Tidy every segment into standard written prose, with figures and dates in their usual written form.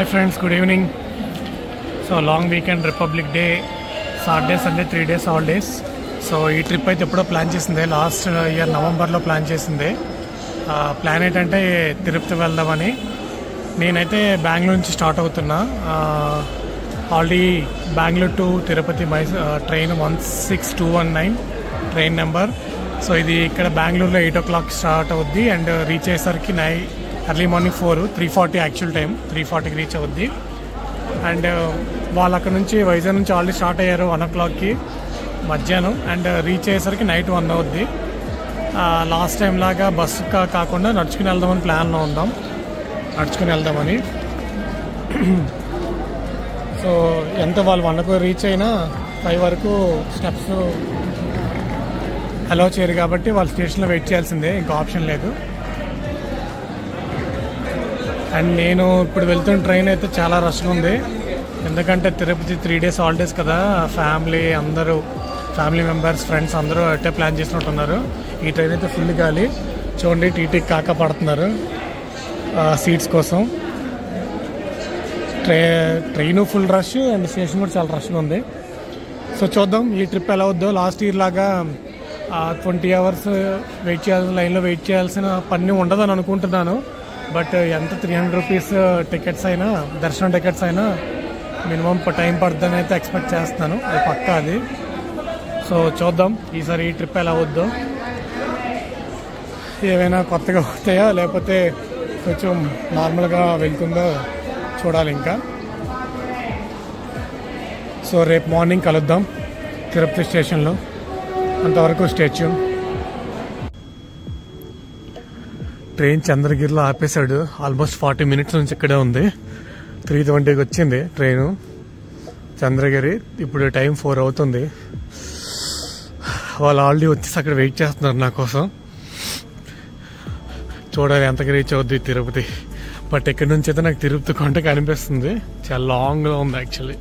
Hi friends, good evening. So long weekend, Republic Day, Saturday, Sunday, 3 days holidays. So ఈ trip అయితే ఎప్పుడో plan చేసిందే, last year నవంబర్లో plan చేసిందే. Plan ఏంటంటే తిరుపతి వెళ్దామని. నేనైతే బెంగళూరు నుంచి స్టార్ట్ అవుతున్నా. Already Bengaluru to Tirupati train 16219 train number. So ఇది ఇక్కడ బెంగళూరులో 8 o'clock స్టార్ట్ అవుద్ది అండ్ రీచ్ అయ్యేసరికి ఎర్లీ మార్నింగ్ 3:40 యాక్చువల్ టైం, 3:40కి రీచ్ అవుద్ది. అండ్ వాళ్ళు అక్కడ నుంచి వైజాగ్ నుంచి ఆల్రెడీ స్టార్ట్ అయ్యారు 1 o'clockకి మధ్యాహ్నం అండ్ రీచ్ అయ్యేసరికి నైట్ 1 అవుద్ది. లాస్ట్ టైం లాగా బస్సు కాకుండా నడుచుకుని వెళ్దామని ప్లాన్లో ఉందాం, నడుచుకుని వెళ్దామని. సో ఎంత వాళ్ళు 1కు రీచ్ అయినా 5 వరకు స్టెప్స్ అలౌ చేయరు కాబట్టి వాళ్ళు స్టేషన్లో వెయిట్ చేయాల్సిందే, ఇంకా ఆప్షన్ లేదు. అండ్ నేను ఇప్పుడు వెళ్తున్న ట్రైన్ అయితే చాలా రష్గా ఉంది, ఎందుకంటే తిరుపతి 3 days హాలిడేస్ కదా. ఫ్యామిలీ మెంబర్స్, ఫ్రెండ్స్ అందరూ అట్టే ప్లాన్ చేసినట్టున్నారు. ఈ ట్రైన్ అయితే ఫుల్ గాలి చూడండి, టీటీకి కాక పడుతున్నారు సీట్స్ కోసం. Train full rush and station కూడా చాలా రష్గా ఉంది. సో చూద్దాం ఈ ట్రిప్ ఎలా అవుద్దో. లాస్ట్ ఇయర్ లాగా 20 hours వెయిట్ చేయాల్సిన లైన్లో వెయిట్ చేయాల్సిన పని ఉండదని అనుకుంటున్నాను. బట్ ఎంత 300 rupees టికెట్స్ అయినా, దర్శనం టికెట్స్ అయినా మినిమం టైం పడుతుందని అయితే ఎక్స్పెక్ట్ చేస్తున్నాను, అది పక్కా అది. సో చూద్దాం ఈసారి ఈ ట్రిప్ ఎలా అవుద్దో, ఏమైనా కొత్తగా అవుతాయా లేకపోతే కొంచెం నార్మల్గా వెళ్తుందో చూడాలి ఇంకా. సో రేపు మార్నింగ్ కలుద్దాం తిరుపతి స్టేషన్లో, అంతవరకు స్టే ట్యూన్. ట్రైన్ చంద్రగిరిలో ఆపేశాడు, ఆల్మోస్ట్ 40 minutes నుంచి ఇక్కడే ఉంది. 3:20కి వచ్చింది ట్రైను చంద్రగిరి, ఇప్పుడు టైం 4 అవుతుంది. వాళ్ళు ఆల్రెడీ వచ్చేసి అక్కడ వెయిట్ చేస్తున్నారు నా కోసం. చూడాలి ఎంతకి రీచ్ అవుద్ది తిరుపతి. బట్ ఇక్కడి నుంచి అయితే నాకు తిరుపతి కొండకి అనిపిస్తుంది చాలా లాంగ్లో ఉంది, యాక్చువల్లీ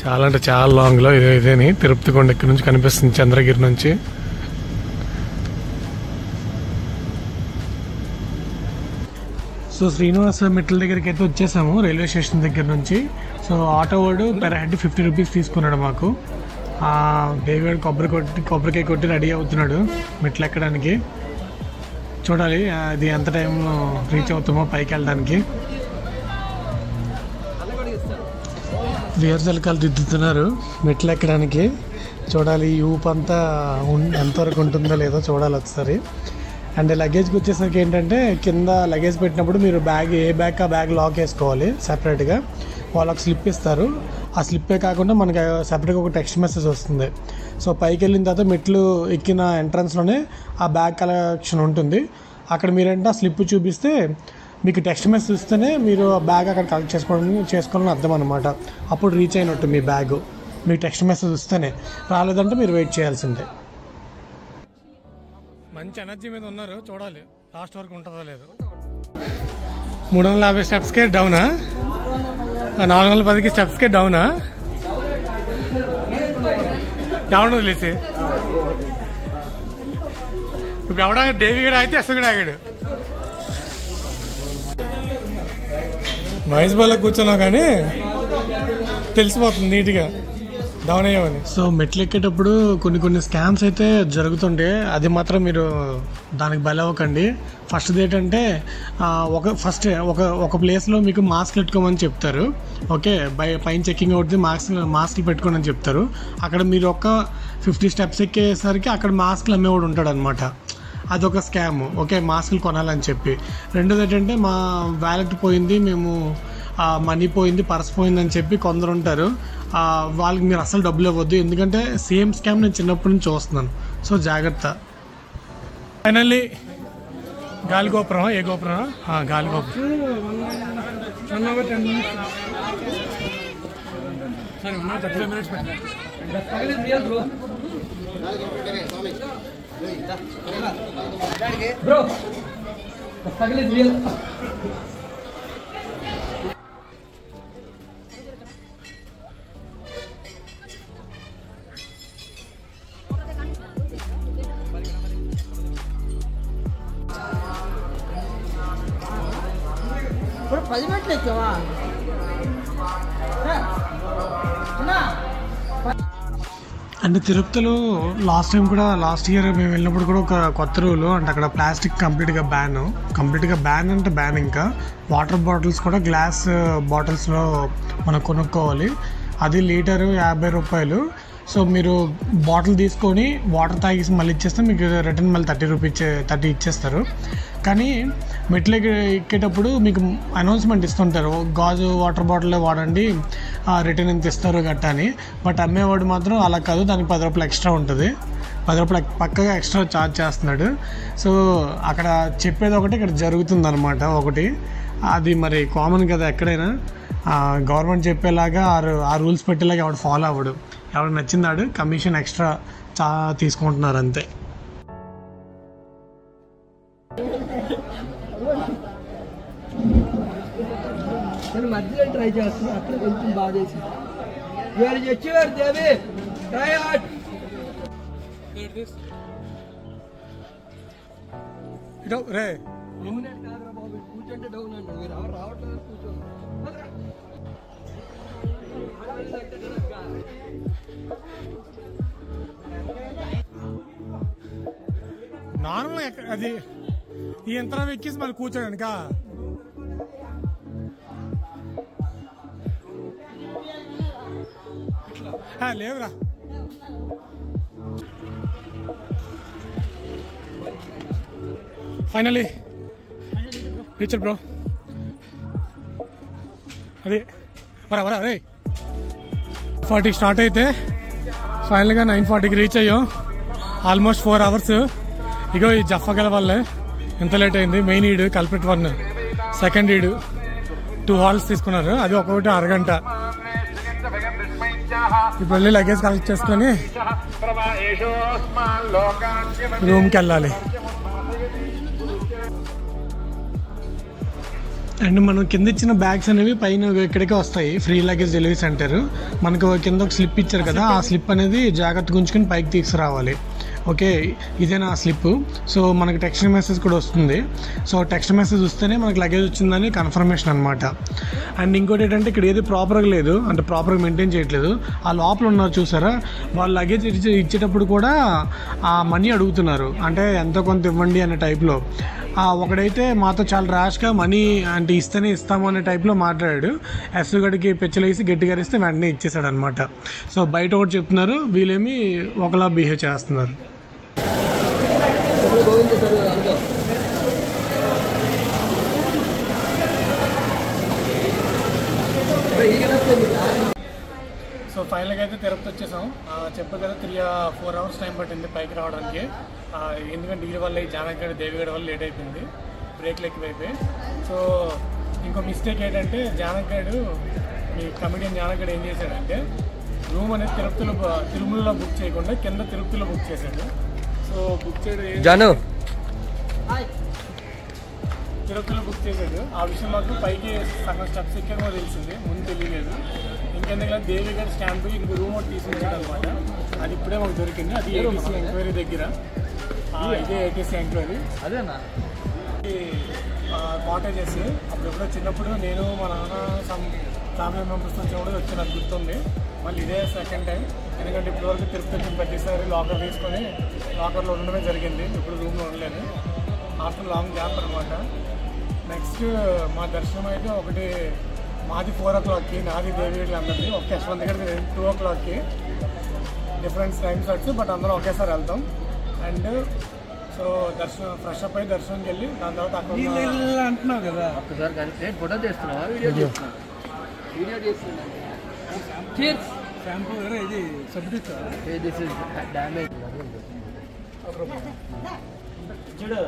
చాలా అంటే చాలా లాంగ్లో. ఇదేని తిరుపతి కొండ ఇక్కడి నుంచి కనిపిస్తుంది చంద్రగిరి నుంచి. సో శ్రీనివాస మెట్ల దగ్గరికి అయితే వచ్చేసాము రైల్వే స్టేషన్ దగ్గర నుంచి. సో ఆటో వాడు పెర్ హెడ్ 50 rupees తీసుకున్నాడు మాకు. దేవివాడు కొబ్బరికాయ కొట్టి రెడీ అవుతున్నాడు మెట్లు ఎక్కడానికి. చూడాలి అది ఎంత టైంలో రీచ్ అవుతామో పైకి వెళ్ళడానికి. రిహర్సల్కాలు దిద్దుతున్నారు మెట్లు ఎక్కడానికి. చూడాలి ఈ ఊపు అంతా ఎంతవరకు ఉంటుందో లేదో చూడాలి ఒకసారి. అండ్ లగేజ్కి వచ్చేసరికి ఏంటంటే కింద లగేజ్ పెట్టినప్పుడు మీరు ఏ బ్యాగ్ ఆ బ్యాగ్ లాక్ వేసుకోవాలి సెపరేట్గా. వాళ్ళకి స్లిప్ ఇస్తారు, ఆ స్లిప్పే కాకుండా మనకి సెపరేట్గా ఒక టెక్స్ట్ మెసేజ్ వస్తుంది. సో పైకి వెళ్ళిన తర్వాత మెట్లు ఎక్కిన ఎంట్రన్స్లోనే ఆ బ్యాగ్ కలెక్షన్ ఉంటుంది. అక్కడ మీరేంటే ఆ స్లిప్ చూపిస్తే మీకు టెక్స్ట్ మెసేజ్ ఇస్తేనే మీరు ఆ బ్యాగ్ అక్కడ కలెక్ట్ చేసుకోవాలని అర్థం అనమాట. అప్పుడు రీచ్ అయినట్టు మీ బ్యాగ్, మీకు టెక్స్ట్ మెసేజ్ ఇస్తేనే. రాలేదంటే మీరు వెయిట్ చేయాల్సిందే. మంచి ఎనర్జీ మీద ఉన్నారు, చూడాలి లాస్ట్ వరకు ఉంటుందో లేదు. 350 స్టెప్స్కే డౌనా, 410కి స్టెప్స్కే డౌనా. ఎవడు వదిలేసి ఇప్పుడు ఎవడా దేవి గడ అయితే ఎస్ కూడా ఆగాడు. మహేష్ బాల్లో కూర్చున్నావు కానీ తెలిసిపోతుంది నీట్గా డౌన్ అయ్యామని. సో మెట్లు ఎక్కేటప్పుడు కొన్ని స్కామ్స్ అయితే జరుగుతుంటే అది మాత్రం మీరు దానికి బలవ్వకండి. ఫస్ట్ ఏంటంటే ఒక ప్లేస్లో మీకు మాస్క్ పెట్టుకోమని చెప్తారు. ఓకే, పైన చెక్కింగ్ అవుతుంది, మాస్క్లు పెట్టుకోండి అని చెప్తారు. అక్కడ మీరు ఒక 50 steps ఎక్కేసరికి అక్కడ మాస్క్లు అమ్మేవాడు ఉంటాడు అనమాట. అదొక స్కామ్. ఓకే, మాస్కులు కొనాలని చెప్పి. రెండోది ఏంటంటే మా వ్యాలెట్ పోయింది, మేము మనీ పోయింది, పర్స్ పోయిందని చెప్పి కొందరు ఉంటారు. వాళ్ళకి మీరు అసలు డబ్బులు ఇవ్వద్దు, ఎందుకంటే సేమ్ స్కామ్ నేను చిన్నప్పటి నుంచి చూస్తున్నాను. సో జాగ్రత్త. ఫైనల్లీ గాలిగోపురం, ఏ గోపురం? గాలిగోపురం. సరే 35 minutes బ్రో. Por 10 minutes, అంటే తిరుపతిలో లాస్ట్ ఇయర్ మేము వెళ్ళినప్పుడు కూడా ఒక కొత్త రూలు అంటే అక్కడ ప్లాస్టిక్ కంప్లీట్గా బ్యాన్ అంటే బ్యాన్. ఇంకా వాటర్ బాటిల్స్ కూడా గ్లాస్ బాటిల్స్లో మనం కొనుక్కోవాలి. అది లీటరు 50 రూపాయలు. సో మీరు బాటిల్ తీసుకొని వాటర్ తాగేసి మళ్ళీ ఇచ్చేస్తే మీకు రిటర్న్ మళ్ళీ 30 ఇచ్చేస్తారు. కానీ మెట్లు ఎక్కేటప్పుడు మీకు అనౌన్స్మెంట్ ఇస్తుంటారు, గాజు వాటర్ బాటిల్ వాడండి, రిటర్న్ ఎంత ఇస్తారు గట్టా అని. బట్ అమ్మేవాడు మాత్రం అలా కాదు, దానికి 10 రూపాయలు ఎక్స్ట్రా ఉంటుంది. 10 రూపాయలు పక్కగా ఎక్స్ట్రా ఛార్జ్ చేస్తున్నాడు. సో అక్కడ చెప్పేది ఒకటి, ఇక్కడ జరుగుతుంది అనమాట ఒకటి. అది మరి కామన్ కదా ఎక్కడైనా. గవర్నమెంట్ చెప్పేలాగా ఆ రూల్స్ పెట్టేలాగా ఎవడు ఫాలో అవ్వడు. ఎవడు నచ్చిందాడు కమిషన్ ఎక్స్ట్రా తీసుకుంటున్నారు అంతే. మధ్యలో ట్రై చేస్తున్నా అట్లా కొంచెం బాగా చేసి ఇవాళ వచ్చేవారు దేవి ట్రై హార్డ్ రే కూర్చుంటే డౌన్ అండి మీరు ఎవరు రావట్లేదు కూర్చోండి. నార్మల్ అది ఈ యంత్రం ఎక్కేసి మళ్ళీ కూర్చోడానికా? లేవురా. Finally reached bro. అది వరా రే 40 స్టార్ట్ అయితే ఫైనల్గా 9:40కి రీచ్ అయ్యాం. Almost 4 hours. ఇగో ఈ జఫ్ఫగల వల్లే ఎంత లేట్ అయింది. మెయిన్ ఈడు కల్ప్రిట్ 1, సెకండ్ ఈడు 2 హాల్స్ తీసుకున్నారు. అది ఒక్కొక్కటి అరగంట. ఇప్పుడు వెళ్ళి లగేజ్ కలెక్ట్ చేసుకొని రూమ్కి వెళ్ళాలి. అండ్ మనం కింద ఇచ్చిన బ్యాగ్స్ అనేవి పైన ఇక్కడికే వస్తాయి. Free luggage delivery centre. మనకు కింద ఒక స్లిప్ ఇచ్చారు కదా, ఆ స్లిప్ అనేది జాగ్రత్తగా ఉంచుకొని పైకి తీసుకురావాలి. ఓకే, ఇదేనా ఆ స్లిప్. సో మనకి టెక్స్ట్ మెసేజ్ కూడా వస్తుంది. సో టెక్స్ట్ మెసేజ్ వస్తేనే మనకి లగేజ్ వచ్చిందని కన్ఫర్మేషన్ అనమాట. అండ్ ఇంకోటి ఏంటంటే ఇక్కడ ఏది ప్రాపర్గా లేదు, అంటే ప్రాపర్గా మెయింటైన్ చేయట్లేదు. ఆ లోపల ఉన్నారు చూసారా, వాళ్ళు లగేజ్ ఇచ్చేటప్పుడు కూడా ఆ మనీ అడుగుతున్నారు, అంటే ఎంతో కొంత ఇవ్వండి అనే టైప్లో. ఒకడైతే మాతో చాలా ర్యాష్గా మనీ అంటే ఇస్తేనే ఇస్తాము అనే టైప్లో మాట్లాడాడు. ఎస్ గడికి పెచ్చలేసి గట్టిగా ఇస్తే వెంటనే ఇచ్చేసాడు అనమాట. సో బయట ఒకటి చెప్తున్నారు, వీళ్ళేమి ఒకలా బిహేవ్ చేస్తున్నారు. సో ఫైనల్గా అయితే తిరుపతి వచ్చేసాం. చెప్పారు కదా 3-4 అవర్స్ టైం పట్టింది పైకి రావడానికి. ఎందుకంటే వీళ్ళ వల్ల ఈ జానగడ్ దేవిగడ వల్ల లేట్ అయిపోయింది, బ్రేక్లు ఎక్కువైపోయి. సో ఇంకో మిస్టేక్ ఏంటంటే జానగడ్ మీ కమిడియన్ జానగడ్ ఏం చేశాడంటే రూమ్ అనేది తిరుమలలో బుక్ చేయకుండా కింద తిరుపతిలో బుక్ చేశాడు. సో బుక్ చేయడం తిరుపతిలో బుక్ చేశాడు. ఆ విషయం మాకు పైకి సగం స్టెప్స్ ఎక్కామో తెలిసింది, ముందు తెలియలేదు. ఇంకెందుకంటే దేవిగడ్ స్టాంప్ ఇంకో రూమ్ ఒకటి తీసుకొచ్చాడు అనమాట. అది ఇప్పుడే మాకు దొరికింది. అది ఏటీసీ ఎంక్వైరీ దగ్గర. ఇదే ఏటీసీ ఎంక్వైరీ. అదేనా కాటేజెస్. అప్పుడు ఎప్పుడో చిన్నప్పుడు నేను మా నాన్న సమ్ ఫ్యామిలీ మెంబర్స్ వచ్చినప్పుడు వచ్చి నాకు గుర్తుంది. మళ్ళీ ఇదే సెకండ్ టైం. ఎందుకంటే ఇప్పటివరకు తిరుపతి ప్రతిసారి లాకర్ తీసుకొని లాకర్లో ఉండడమే జరిగింది. ఇప్పుడు రూమ్లో ఉండలేదు. ఆఫ్టర్ లాంగ్ గ్యాప్ అనమాట. నెక్స్ట్ మా దర్శనం అయితే ఒకటి మాది 4 o'clockకి, నాది దేవిగడ్లు అందరిది. ఒక యశ్వంత్ దగ్గర 2 o'clockకి. డిఫరెంట్ టైమ్ స్లాట్స్, బట్ అందరం ఒకేసారి వెళ్తాం. అండ్ సో దర్శనం ఫ్రెష్ అప్ అయ్యి దర్శనంకి వెళ్ళి దాని తర్వాత అక్కడ అంటున్నావు కదా ఒక్కసారి ఫోటో చేస్తున్నావా, వీడియో చేస్తున్నా. షాంపూ ఇది సబ్జెక్ట్ దిస్ ఇస్ డ్యామేజ్ చూడు.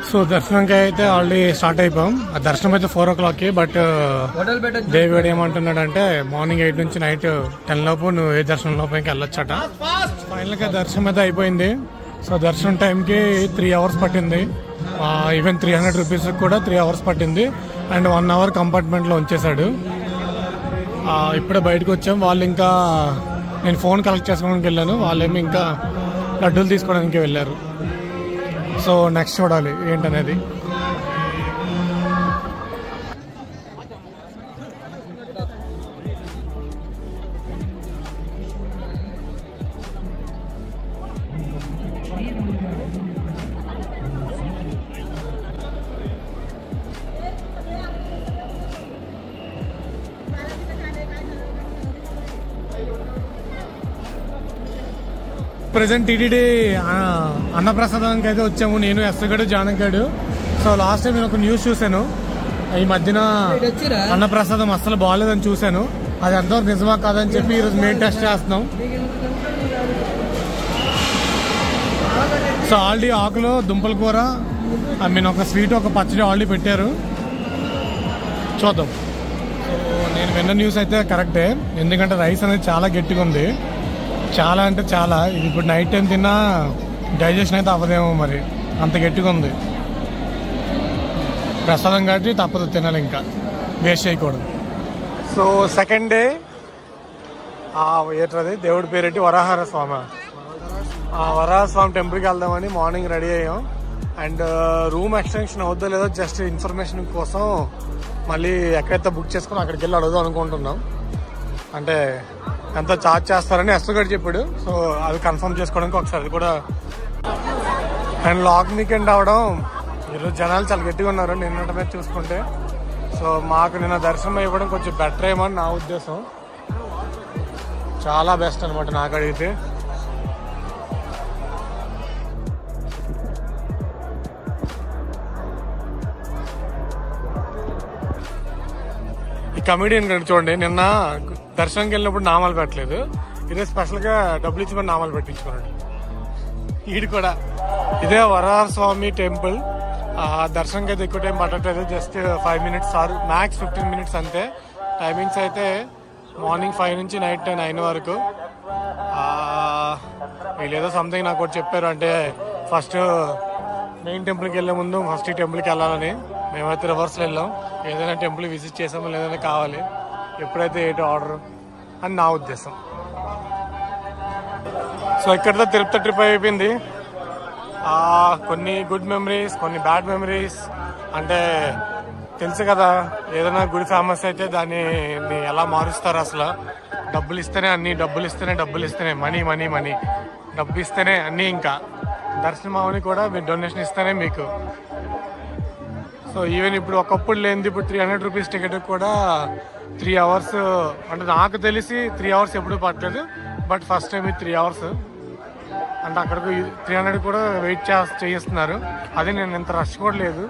సో దర్శనంకి అయితే ఆల్రెడీ స్టార్ట్ అయిపోయాం. ఆ దర్శనం అయితే 4 o'clockకి. బట్ దేవిగడ్ ఏమంటున్నాడంటే మార్నింగ్ 8 నుంచి నైట్ 10 లోపు నువ్వు ఏ దర్శనం లోపలికి వెళ్ళొచ్చట. ఫైనల్గా దర్శనం అయితే అయిపోయింది. సో దర్శనం టైంకి 3 hours పట్టింది. ఈవెన్ 300 rupees కూడా 3 hours పట్టింది. And 1 hour కంపార్ట్మెంట్లో ఉంచేశాడు. ఇప్పుడే బయటకు వచ్చాం. వాళ్ళు ఇంకా నేను ఫోన్ కలెక్ట్ చేసుకోవడానికి వెళ్ళాను, వాళ్ళేమి ఇంకా లడ్డూలు తీసుకోవడానికి వెళ్ళారు. సో నెక్స్ట్ చూడాలి ఏంటనేది. ప్రెసెంట్ టీటీడీ అన్నప్రసాదానికి అయితే వచ్చాము, నేను ఎస్సగడు జానగడు. సో లాస్ట్ టైం నేను ఒక న్యూస్ చూశాను, ఈ మధ్యన అన్నప్రసాదం అస్సలు బాగాలేదని చూశాను. అది ఎంతవరకు నిజమా కాదని చెప్పి ఈరోజు మెయిన్ టెస్ట్ చేస్తున్నాం. సో ఆల్రెడీ ఆకులో దుంపల కూర, ఐ మీన్ ఒక స్వీట్, ఒక పచ్చడి ఆల్రెడీ పెట్టారు. చూద్దాం. సో నేను విన్న న్యూస్ అయితే కరెక్టే, ఎందుకంటే రైస్ అనేది చాలా గట్టిగా ఉంది, చాలా అంటే చాలా. ఇది ఇప్పుడు నైట్ టైం తిన్నా డైజెషన్ అయితే అవ్వదేమో, మరి అంత గట్టిగా ఉంది. ప్రసాదం కాబట్టి తప్పదు, తినాలి, ఇంకా వేస్ట్ చేయకూడదు. సో సెకండ్ డే ఏంటది దేవుడి పేరేంటి, వరాహర స్వామి. వరాహ స్వామి టెంపుల్కి వెళ్దామని మార్నింగ్ రెడీ అయ్యాం. అండ్ రూమ్ ఎక్స్టెన్షన్ అవుద్దో లేదో జస్ట్ ఇన్ఫర్మేషన్ కోసం మళ్ళీ ఎక్కడైతే బుక్ చేసుకుని అక్కడికి వెళ్ళి అడుగుదాం అనుకుంటున్నాం. అంటే ఎంత ఛార్జ్ చేస్తారని ఎస్గడ్ చెప్పాడు. సో అది కన్ఫర్మ్ చేసుకోవడానికి ఒకసారి అది కూడా. అండ్ లాంగ్ వీకెండ్ అవడం, ఈరోజు జనాలు చాలా గట్టిగా ఉన్నారు నిన్నటి మీద చూసుకుంటే. సో మాకు నిన్న దర్శనం ఇవ్వడం కొంచెం బెటర్ ఏమో అని నా ఉద్దేశం. చాలా బెస్ట్ అనమాట నాకు అడిగితే. ఈ కమెడియన్ కంటే చూడండి, నిన్న దర్శనంకి వెళ్ళినప్పుడు నామాలు పెట్టలేదు, ఇదే స్పెషల్గా డబ్బులు ఇచ్చి మరి నామాలు పెట్టించుకున్నాడు. ఈడు కూడా ఇదే వరాహ స్వామి టెంపుల్. దర్శనంకి అయితే ఎక్కువ టైం పట్టట్లేదు, just 5 minutes or max 15 minutes అంతే. టైమింగ్స్ అయితే మార్నింగ్ 5 నుంచి నైట్ 9 వరకు. వీళ్ళేదో సంథింగ్ నాకు ఒకటి చెప్పారు, అంటే ఫస్ట్ మెయిన్ టెంపుల్కి వెళ్ళే ముందు ఫస్ట్ ఈ టెంపుల్కి వెళ్ళాలని. మేమైతే రివర్స్లో వెళ్ళాం, ఏదైనా టెంపుల్ విజిట్ చేసామో లేదైనా కావాలి, ఎప్పుడైతే ఏంటో ఆర్డర్ అని నా ఉద్దేశం. సో ఇక్కడితో తిరుపతి ట్రిప్ అయిపోయింది. కొన్ని గుడ్ మెమరీస్, కొన్ని బ్యాడ్ మెమరీస్. అంటే తెలుసు కదా, ఏదైనా గుడి ఫేమస్ అయితే దాన్ని ఎలా మారుస్తారు అసలు. డబ్బులు ఇస్తేనే అన్ని, డబ్బులు ఇస్తేనే మనీ మనీ మనీ, డబ్బు ఇస్తేనే అన్నీ. ఇంకా దర్శనం అవని కూడా మీరు డొనేషన్ ఇస్తేనే మీకు. సో ఈవెన్ ఇప్పుడు ఒకప్పుడు లేనిది ఇప్పుడు 300 రూపీస్ టికెట్ కూడా 3 hours, అంటే నాకు తెలిసి 3 hours ఎప్పుడు పట్టలేదు, బట్ ఫస్ట్ టైం ఇది 3 hours. అంటే అక్కడికి 300 కూడా వెయిట్ చేయిస్తున్నారు. అది నేను ఇంత రష్ కూడా లేదు.